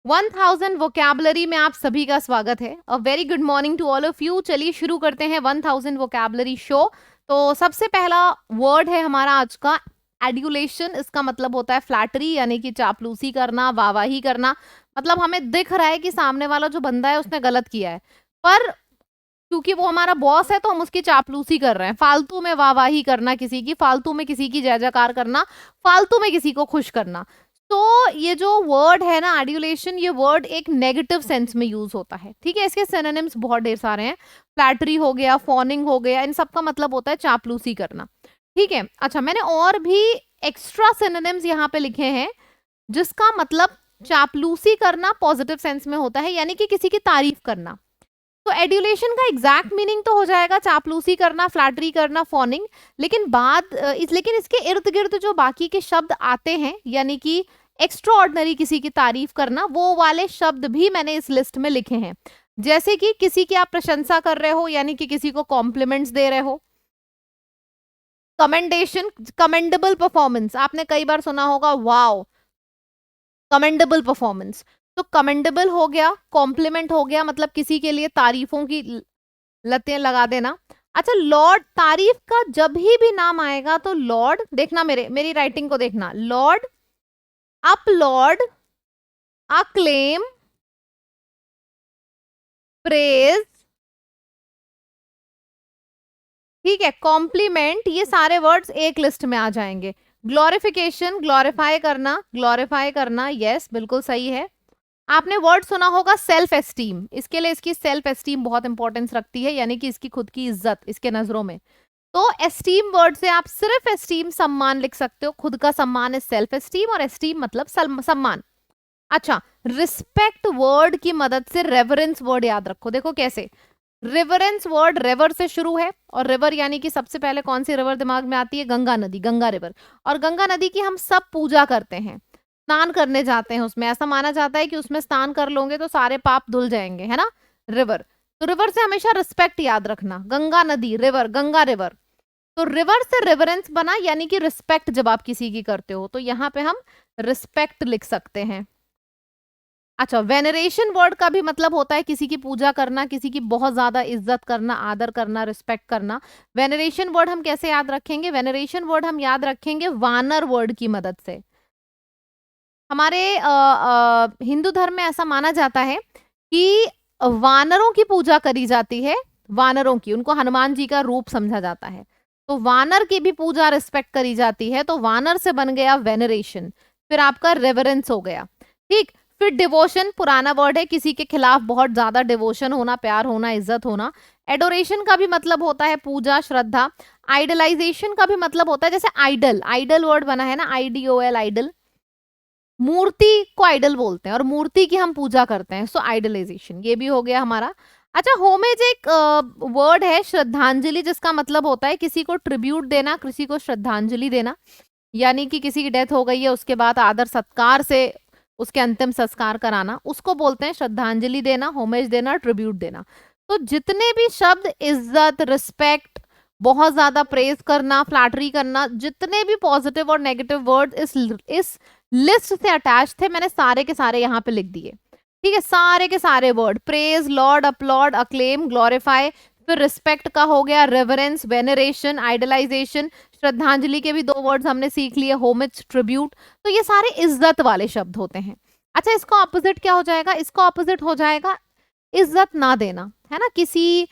1000 vocabulary में आप सभी का स्वागत है। A very good morning to all of you. चलिए शुरू करते हैं 1000 वोकैबुलरी शो। तो सबसे पहला वर्ड है हमारा आज का एड्यूलेशन। इसका मतलब होता है फ्लैटरी, यानी कि चापलूसी करना, वाहवाही करना। मतलब हमें दिख रहा है कि सामने वाला जो बंदा है उसने गलत किया है, पर क्योंकि वो हमारा बॉस है तो हम उसकी चापलूसी कर रहे हैं। फालतू में वाहवाही करना किसी की, फालतू में किसी की जय जयकार करना, फालतू में किसी को खुश करना। तो ये जो वर्ड है ना एड्यूलेशन, ये वर्ड एक नेगेटिव सेंस में यूज होता है। ठीक है, इसके सिनोनिम्स बहुत ढेर सारे हैं। फ्लैटरी हो गया, फॉनिंग हो गया, इन सब का मतलब होता है चापलूसी करना। ठीक है, अच्छा मैंने और भी एक्स्ट्रा सिनोनिम्स यहाँ पे लिखे हैं जिसका मतलब चापलूसी करना पॉजिटिव सेंस में होता है, यानी कि किसी की तारीफ करना। तो एड्यूलेशन का एग्जैक्ट मीनिंग तो हो जाएगा चापलूसी करना, फ्लैटरी करना, फॉनिंग। लेकिन इसके इर्द गिर्द जो बाकी के शब्द आते हैं, यानी कि एक्स्ट्रा ऑर्डिनरी किसी की तारीफ करना, वो वाले शब्द भी मैंने इस लिस्ट में लिखे हैं। जैसे कि किसी की आप प्रशंसा कर रहे हो, यानी कि किसी को कॉम्प्लीमेंट्स दे रहे हो। कमेंडेशन, कमेंडेबल परफॉर्मेंस, आपने कई बार सुना होगा, वाओ कमेंडेबल परफॉर्मेंस। तो कमेंडेबल हो गया, कॉम्प्लीमेंट हो गया, मतलब किसी के लिए तारीफों की लतें लगा देना। अच्छा, लॉर्ड, तारीफ का जब भी नाम आएगा तो लॉर्ड, देखना मेरी राइटिंग को देखना, लॉर्ड, अपलॉर्ड, अक्लेम, प्रेज, ठीक है, कॉम्प्लीमेंट, ये सारे वर्ड्स एक लिस्ट में आ जाएंगे। ग्लोरिफिकेशन, ग्लोरीफाई करना, यस बिल्कुल सही है। आपने वर्ड सुना होगा सेल्फ एस्टीम, इसके लिए इसकी सेल्फ एस्टीम बहुत इंपॉर्टेंस रखती है, यानी कि इसकी खुद की इज्जत इसके नजरों में। तो एस्टीम वर्ड से आप सिर्फ एस्टीम सम्मान लिख सकते हो, खुद का सम्मान है सेल्फ एस्टीम, और एस्टीम मतलब सम्मान। अच्छा, रिस्पेक्ट वर्ड की मदद से रेवरेंस वर्ड याद रखो। देखो कैसे, रिवरेंस वर्ड रिवर से शुरू है, और रिवर यानी कि सबसे पहले कौन सी रिवर दिमाग में आती है? गंगा नदी, गंगा रिवर। और गंगा नदी की हम सब पूजा करते हैं, स्नान करने जाते हैं उसमें। ऐसा माना जाता है कि उसमें स्नान कर लोगे तो सारे पाप धुल जाएंगे, है ना। रिवर, तो रिवर से हमेशा रिस्पेक्ट याद रखना। गंगा नदी, रिवर, गंगा रिवर। तो रिवर से रेवरेंस बना, यानी कि रिस्पेक्ट जब आप किसी की करते हो, तो यहाँ पे हम रिस्पेक्ट लिख सकते हैं। अच्छा, वेनरेशन वर्ड का भी मतलब होता है किसी की पूजा करना, किसी की बहुत ज्यादा इज्जत करना, आदर करना, रिस्पेक्ट करना। वेनरेशन वर्ड हम कैसे याद रखेंगे? वेनरेशन वर्ड हम याद रखेंगे वानर वर्ड की मदद से। हमारे हिंदू धर्म में ऐसा माना जाता है कि वानरों की पूजा करी जाती है, वानरों की, उनको हनुमान जी का रूप समझा जाता है, तो वानर की भी पूजा रिस्पेक्ट करी जाती है। तो वानर से बन गया वेनरेशन, फिर आपका रेवरेंस हो गया। ठीक, फिर डिवोशन, पुराना वर्ड है, किसी के खिलाफ बहुत ज्यादा डिवोशन होना, प्यार होना, इज्जत होना। एडोरेशन का भी मतलब होता है पूजा, श्रद्धा। आइडलाइजेशन का भी मतलब होता है, जैसे आइडल, आइडल वर्ड बना है ना, IDOL, आइडल, मूर्ति को आइडल बोलते हैं, और मूर्ति की हम पूजा करते हैं, सो आइडलाइजेशन, ये भी हो गया हमारा। अच्छा, होमेज एक वर्ड है, श्रद्धांजलि, जिसका मतलब होता है किसी को ट्रिब्यूट देना, किसी को श्रद्धांजलि देना, यानी कि किसी की डेथ हो गई है, उसके बाद आदर सत्कार से उसके अंतिम संस्कार कराना, उसको बोलते हैं श्रद्धांजलि देना, होमेज देना, ट्रिब्यूट देना। तो जितने भी शब्द इज्जत, रिस्पेक्ट, बहुत ज्यादा प्रेज करना, फ्लैटरी करना, जितने भी पॉजिटिव और नेगेटिव वर्ड इस लिस्ट से अटैच थे, मैंने सारे के सारे यहाँ पे लिख दिए। ठीक है, सारे के सारे word, praise, lord, applaud, acclaim, glorify, फिर रिस्पेक्ट का हो गया रेवरेंस, वेनरेशन, आइडलाइजेशन, श्रद्धांजलि के भी 2 वर्ड्स हमने सीख लिए, होमेज, ट्रिब्यूट। तो ये सारे इज्जत वाले शब्द होते हैं। अच्छा, इसका ऑपोजिट क्या हो जाएगा? इसका ऑपोजिट हो जाएगा इज्जत ना देना, है ना। किसी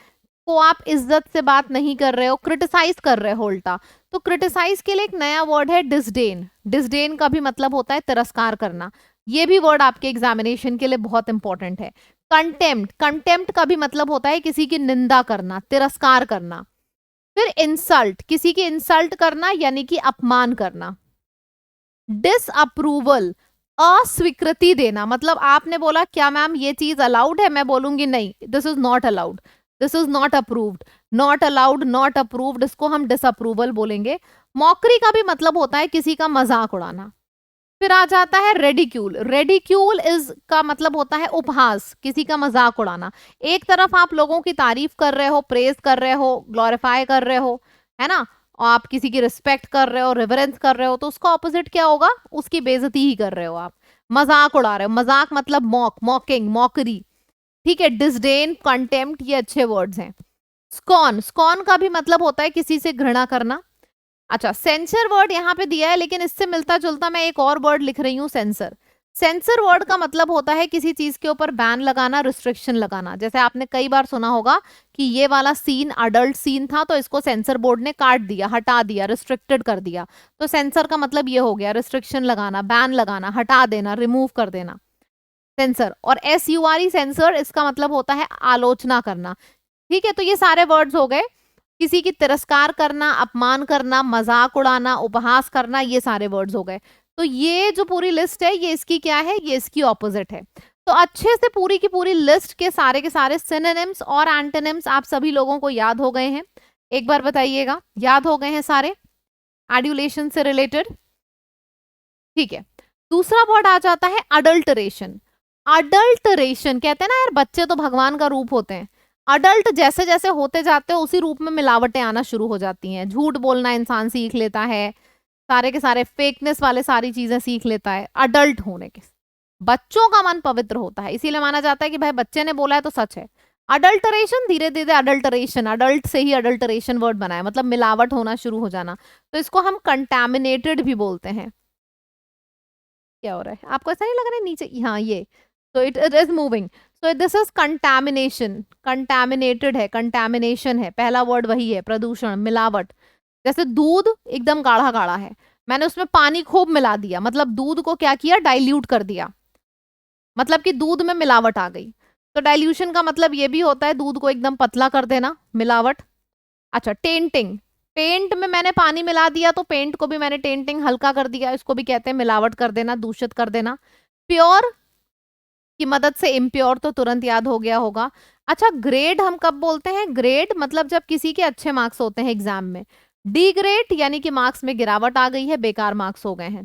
को आप इज्जत से बात नहीं कर रहे हो, क्रिटिसाइज कर रहे हो उल्टा। तो क्रिटिसाइज के लिए एक नया वर्ड है डिसडेन। डिसडेन का भी मतलब होता है तिरस्कार करना। ये भी वर्ड आपके एग्जामिनेशन के लिए बहुत इंपॉर्टेंट है। कंटेम्प्ट, कंटेम्प्ट का भी मतलब होता है किसी की निंदा करना, तिरस्कार करना। फिर इंसल्ट, किसी की इंसल्ट करना, यानी कि अपमान करना। डिसअप्रूवल, अस्वीकृति देना, मतलब आपने बोला क्या मैम ये चीज अलाउड है, मैं बोलूंगी नहीं, this is not allowed, this is not approved, not allowed, not approved, इसको हम डिसअप्रूवल बोलेंगे। मॉकरी का भी मतलब होता है किसी का मजाक उड़ाना। फिर आ जाता है रेडिक्यूल। रेडिक्यूल इज का मतलब होता है उपहास, किसी का मजाक उड़ाना। एक तरफ आप लोगों की तारीफ कर रहे हो, प्रेज कर रहे हो, ग्लोरीफाई कर रहे हो, है ना, और आप किसी की रिस्पेक्ट कर रहे हो, रिवरेंस कर रहे हो, तो उसका ऑपोजिट क्या होगा? उसकी बेइज्जती ही कर रहे हो आप। मजाक उड़ा रहे हो, मजाक मतलब मॉक, मॉकिंग, मॉकरी, ठीक है। डिसडेन, कंटेम्प्ट, ये अच्छे वर्ड्स हैं। स्कॉन, स्कॉन का भी मतलब होता है किसी से घृणा करना। अच्छा, सेंसर वर्ड यहाँ पे दिया है, लेकिन इससे मिलता जुलता मैं एक और वर्ड लिख रही हूँ, सेंसर। सेंसर वर्ड का मतलब होता है किसी चीज के ऊपर बैन लगाना, रिस्ट्रिक्शन लगाना। जैसे आपने कई बार सुना होगा कि ये वाला सीन अडल्ट सीन था, तो इसको सेंसर बोर्ड ने काट दिया, हटा दिया, रिस्ट्रिक्टेड कर दिया। तो सेंसर का मतलब ये हो गया, रिस्ट्रिक्शन लगाना, बैन लगाना, हटा देना, रिमूव कर देना, सेंसर। और SURE, सेंसर, इसका मतलब होता है आलोचना करना। ठीक है, तो ये सारे वर्ड्स हो गए। किसी की तिरस्कार करना, अपमान करना, मजाक उड़ाना, उपहास करना, ये सारे वर्ड्स हो गए। तो ये जो पूरी लिस्ट है, ये इसकी क्या है, ये इसकी ऑपोजिट है। तो अच्छे से पूरी की पूरी लिस्ट के सारे सिनोनिम्स और एंटोनिम्स आप सभी लोगों को याद हो गए हैं? एक बार बताइएगा, याद हो गए हैं सारे एड्यूलेशन से रिलेटेड? ठीक है। दूसरा वर्ड आ जाता है अडल्टरेशन। अडल्टरेशन कहते हैं ना यार, बच्चे तो भगवान का रूप होते हैं। अडल्ट जैसे जैसे होते जाते हैं, उसी रूप में मिलावटें आना शुरू हो जाती हैं। झूठ बोलना इंसान सीख लेता है, सारे के सारे फेकनेस वाले सारी चीजें सीख लेता है अडल्ट होने के। बच्चों का मन पवित्र होता है, इसीलिए माना जाता है कि भाई बच्चे ने बोला है तो सच है। अडल्टरेशन, धीरे धीरे अडल्टरेशन, अडल्ट से ही अडल्टरेशन वर्ड बना है, मतलब मिलावट होना शुरू हो जाना। तो इसको हम कंटैमिनेटेड भी बोलते हैं। क्या हो रहा है आपको, ऐसा नहीं लग रहा है नीचे? हाँ, ये तो it is moving. So this is contamination, contaminated है, कंटैमिनेशन है, पहला वर्ड वही है, प्रदूषण, मिलावट। जैसे दूध एकदम गाढ़ा गाढ़ा है, मैंने उसमें पानी खूब मिला दिया, मतलब दूध को क्या किया, डाइल्यूट कर दिया, मतलब कि दूध में मिलावट आ गई। तो डाइल्यूशन का मतलब ये भी होता है दूध को एकदम पतला कर देना, मिलावट। अच्छा, टेंटिंग, पेंट में मैंने पानी मिला दिया तो पेंट को भी मैंने टेंटिंग, हल्का कर दिया, इसको भी कहते हैं मिलावट कर देना, दूषित कर देना। प्योर की मदद से इम्प्योर तो तुरंत याद हो गया होगा। अच्छा, ग्रेड हम कब बोलते हैं? ग्रेड मतलब जब किसी के अच्छे मार्क्स होते हैं एग्जाम में। डी ग्रेड यानी कि मार्क्स में गिरावट आ गई है, बेकार मार्क्स हो गए हैं।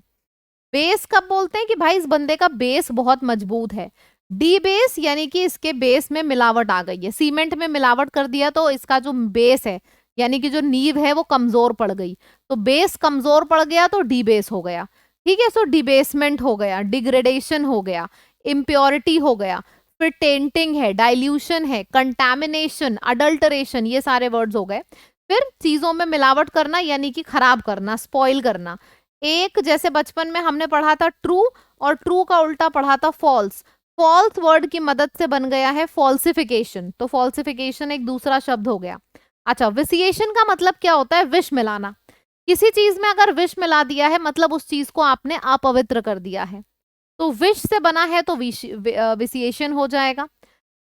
बेस कब बोलते हैं कि भाई इस बंदे का बेस बहुत मजबूत है। डी बेस यानी कि इसके बेस में मिलावट आ गई है, सीमेंट में मिलावट कर दिया तो इसका जो बेस है, यानी कि जो नींव है वो कमजोर पड़ गई। तो बेस कमजोर पड़ गया तो डी बेस हो गया। ठीक है, सो डिबेसमेंट हो गया, डिग्रेडेशन हो गया, इम्प्योरिटी हो गया, फिर टेंटिंग है, डाइल्यूशन है, कंटैमिनेशन, अडल्टरेशन, ये सारे वर्ड्स हो गए। फिर चीजों में मिलावट करना यानी कि खराब करना, स्पॉइल करना। एक जैसे बचपन में हमने पढ़ा था ट्रू, और ट्रू का उल्टा पढ़ा था फॉल्स। फॉल्स वर्ड की मदद से बन गया है फॉल्सिफिकेशन, तो फॉल्सिफिकेशन एक दूसरा शब्द हो गया। अच्छा, विसिएशन का मतलब क्या होता है? विष मिलाना। किसी चीज में अगर विष मिला दिया है, मतलब उस चीज को आपने अपवित्र कर दिया है। तो विष से बना है तो विसिएशन हो जाएगा।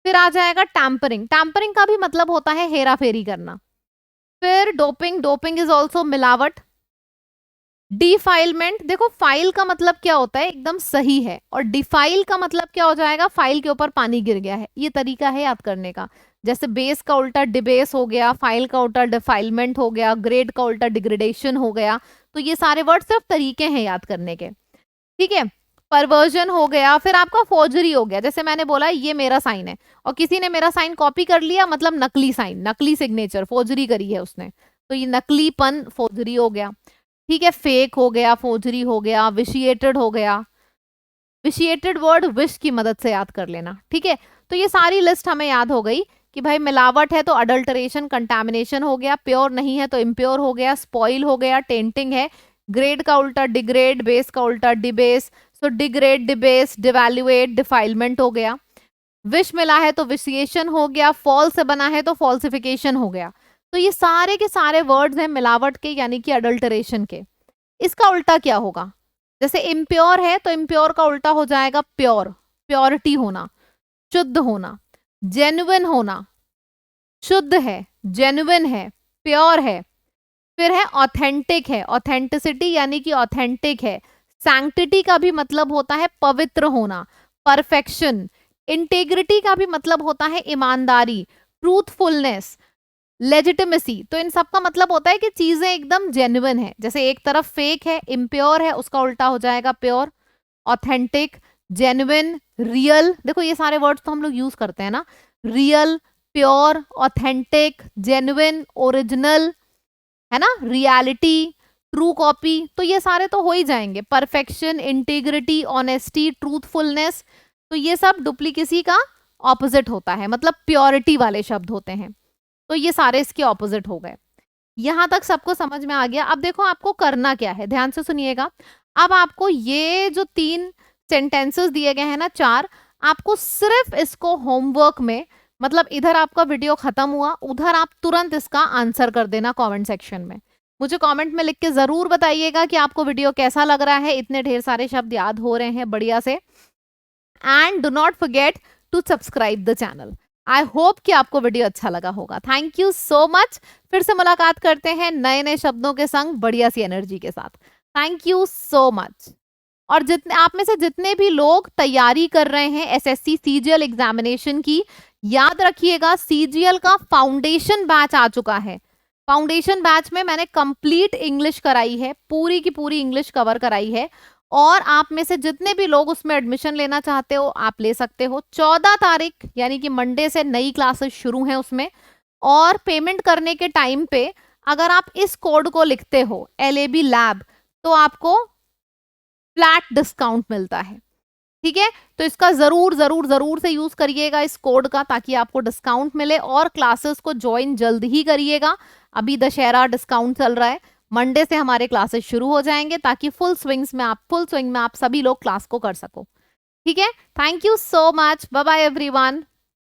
फिर आ जाएगा टैम्परिंग, टैम्परिंग का भी मतलब होता है हेरा फेरी करना। फिर डोपिंग, डोपिंग इज ऑल्सो मिलावट। डिफाइलमेंट, देखो फाइल का मतलब क्या होता है, एकदम सही है, और डिफाइल का मतलब क्या हो जाएगा, फाइल के ऊपर पानी गिर गया है। ये तरीका है याद करने का। जैसे बेस का उल्टा डिबेस हो गया, फाइल का उल्टा डिफाइलमेंट हो गया, ग्रेड का उल्टा डिग्रेडेशन हो गया। तो ये सारे वर्ड सिर्फ तरीके हैं याद करने के। ठीक है, परवर्जन हो गया। फिर आपका फोर्जरी हो गया, जैसे मैंने बोला ये मेरा साइन है और किसी ने मेरा साइन कॉपी कर लिया, मतलब नकली साइन, नकली सिग्नेचर, फोर्जरी करी है उसने, तो ये नकलीपन, फोर्जरी हो गया। ठीक है, फेक हो गया, फोर्जरी हो गया, विशिएटेड हो गया। विशिएटेड वर्ड विश की मदद से याद कर लेना। ठीक है, तो ये सारी लिस्ट हमें याद हो गई कि भाई मिलावट है तो अडल्टरेशन, कंटैमिनेशन हो गया, प्योर नहीं है तो इम्प्योर हो गया, स्पॉइल हो गया, टेंटिंग है, ग्रेड का उल्टा डिग्रेड, बेस का उल्टा डिबेस, सो डिग्रेड, डिबेस, डिवैल्यूएट, डिफाइलमेंट हो गया। विश मिला है तो विशिएशन हो गया, फॉल से बना है तो फॉल्सिफिकेशन हो गया। तो ये सारे के सारे वर्ड्स हैं मिलावट के, यानी कि अडल्टरेशन के। इसका उल्टा क्या होगा? जैसे इम्प्योर है तो इम्प्योर का उल्टा हो जाएगा प्योर, प्योरिटी होना, शुद्ध होना। जेन्युइन होना, शुद्ध है, जेन्युइन है, प्योर है। फिर है ऑथेंटिक है, ऑथेंटिसिटी यानी कि ऑथेंटिक है। सैंक्टिटी का भी मतलब होता है पवित्र होना, परफेक्शन। इंटेग्रिटी का भी मतलब होता है ईमानदारी, ट्रूथफुलनेस, लेजिटिमेसी। तो इन सब का मतलब होता है कि चीजें एकदम जेन्युइन है। जैसे एक तरफ फेक है, इम्प्योर है, उसका उल्टा हो जाएगा प्योर। ऑथेंटिक, जेन्युइन, रियल, देखो ये सारे वर्ड्स तो हम लोग यूज करते हैं ना, real, pure, authentic, genuine, original, है ना, रियलिटी, ट्रू कॉपी, तो ये सारे तो हो ही जाएंगे। परफेक्शन, इंटीग्रिटी, ऑनेस्टी, ट्रूथफुलनेस, तो ये सब डुप्लीकेसी का ऑपोजिट होता है, मतलब प्योरिटी वाले शब्द होते हैं। तो ये सारे इसके ऑपोजिट हो गए। यहां तक सबको समझ में आ गया। अब देखो आपको करना क्या है, ध्यान से सुनिएगा। अब आपको ये जो 3 सेंटेंसेस दिए गए हैं ना, 4, आपको सिर्फ इसको होमवर्क में, मतलब इधर आपका वीडियो खत्म हुआ, उधर आप तुरंत इसका आंसर कर देना कमेंट सेक्शन में। मुझे कमेंट में लिख के जरूर बताइएगा कि आपको वीडियो कैसा लग रहा है, इतने ढेर सारे शब्द याद हो रहे हैं बढ़िया से। And do not forget to subscribe the channel. I hope कि आपको वीडियो अच्छा लगा होगा। Thank you so much. फिर से मुलाकात करते हैं नए नए शब्दों के संग, बढ़िया सी एनर्जी के साथ। Thank you so much. और जितने आप में से जितने भी लोग तैयारी कर रहे हैं एसएससी सीजीएल एग्जामिनेशन की, याद रखिएगा सीजीएल का फाउंडेशन बैच आ चुका है। फाउंडेशन बैच में मैंने कंप्लीट इंग्लिश कराई है, पूरी की पूरी इंग्लिश कवर कराई है। और आप में से जितने भी लोग उसमें एडमिशन लेना चाहते हो आप ले सकते हो। 14 तारीख यानी कि मंडे से नई क्लासेस शुरू हैं उसमें। और पेमेंट करने के टाइम पे अगर आप इस कोड को लिखते हो LAB लैब, तो आपको फ्लैट डिस्काउंट मिलता है। ठीक है, तो इसका जरूर जरूर जरूर से यूज करिएगा इस कोड का, ताकि आपको डिस्काउंट मिले। और क्लासेस को ज्वाइन जल्द ही करिएगा, अभी दशहरा डिस्काउंट चल रहा है। मंडे से हमारे क्लासेस शुरू हो जाएंगे, ताकि फुल स्विंग में आप सभी लोग क्लास को कर सको। ठीक है, thank you so much, bye bye everyone.